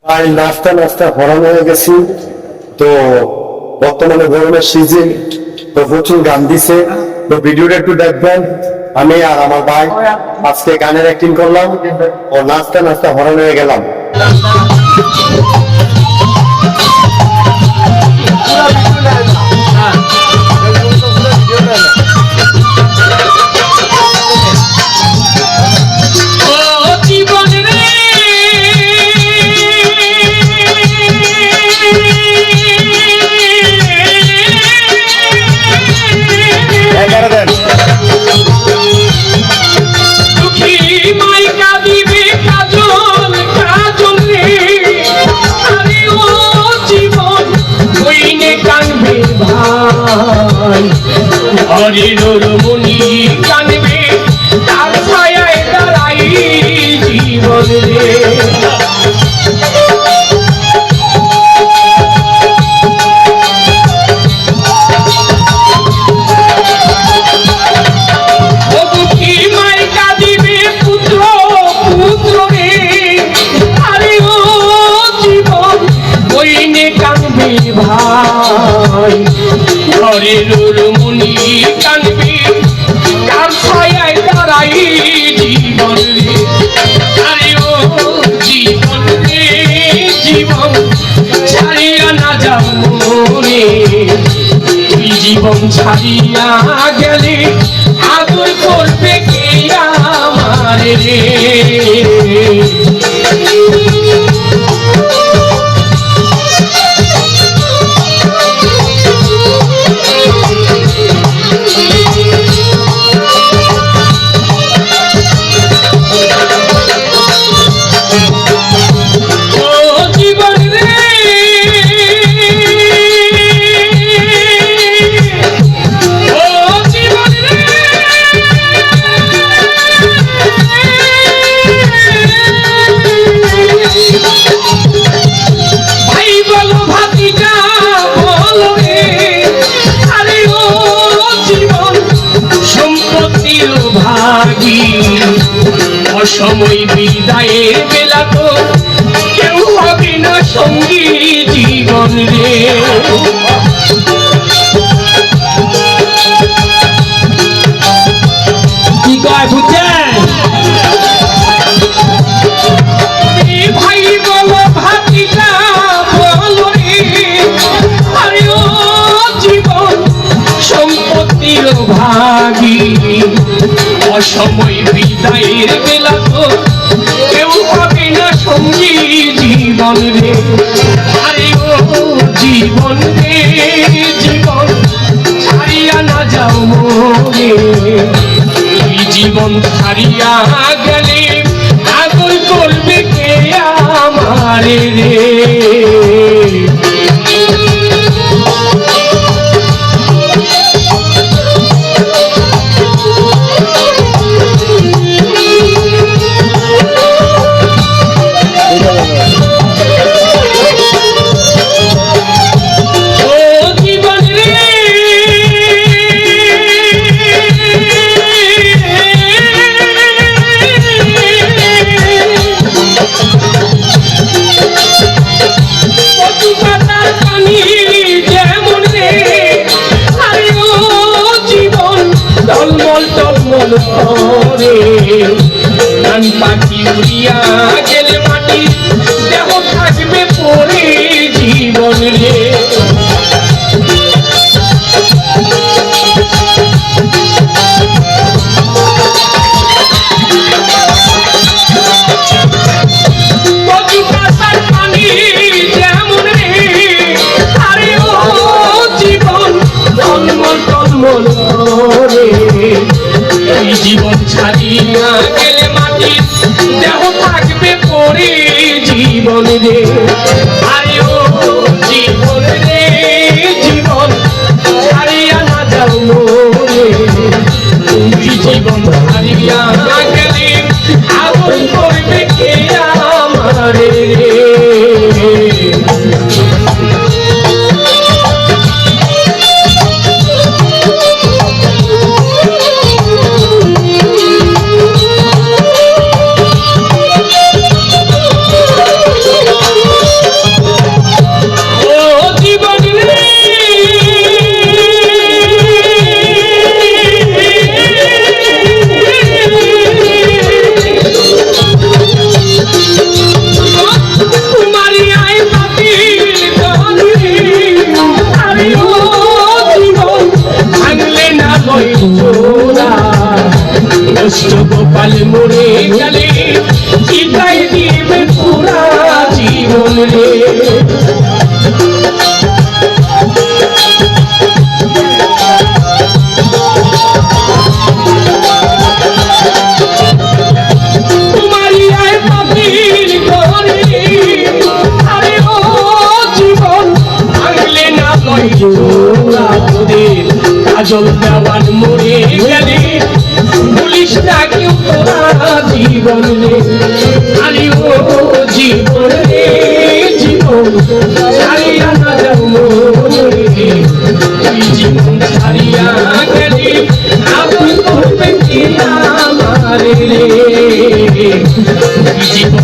ভাই নাস্তা নাস্তা হরণ হয়ে গেছি। তো বর্তমানে গরমের সিজন, তো প্রচুর গান দিছে, তো ভিডিওটা একটু দেখবেন। আমি আর আমার ভাই আজকে গানের অ্যাক্টিং করলাম ও নাস্তা নাস্তা হরণ হয়ে গেলাম। মনি কানবে তার ছায়ায় দাঁড়াই জীবন রে। ভাই ঘরের মুনি কানবি কার ছায়ায় দাঁড়াই জীবন রে। আরে ও জীবন রে জীবন ছাড়িয়া না যাও মনে, তুই জীবন ছাড়িয়া গেলে আদর করবে কে আমার রে। অসময় বিদায়ের বেলা তো কেউ হবে না সঙ্গী জীবন রে। কি কয় বুঝছেন ভাই বলো ভাতিটা বলো রে। আরে ও জীবন সম্পত্তির ভাগী অসময় বিদায়ের বেলা তো কেউ হবে না সঙ্গী জীবন রে। আরে ও জীবন রে জীবন ছাড়িয়া না যাও মনে, তুই জীবন ছাড়িয়া গেলে আদর করবে কে আমার রে। পাখি উড়িয়া গেলে মাটি দেহ থাকবে পরে জীবন রে। পানি যেমন রে। আরে ও জীবন টলমল টলমল রে, এই জীবন ছাড়িয়া গেলে মাটি দেহ থাকবে পরে জীবন রে। আরে ও জীবন রে জীবন ছাড়িয়া না যাও মনে, তুই জীবন ছাড়িয়া গেলে আদর করবে কে আমার রে। কাল মরে গেলে চিতাই দিবে পুরা জীবন রে তোমারই আয় পাপির ঘরে আরে ও জীবন ভাঙলে না লয় জোড়া তোদের কাজল দেওয়ান মরে গেলে পুলিশ ডাকি তোরা জীবন রে আরে ও জীবন রে জীবন ছাড়িয়া না যাও মরে এই জীবন ছাড়িয়া গেলে আদর করবে কি আমারে রে এই জীবন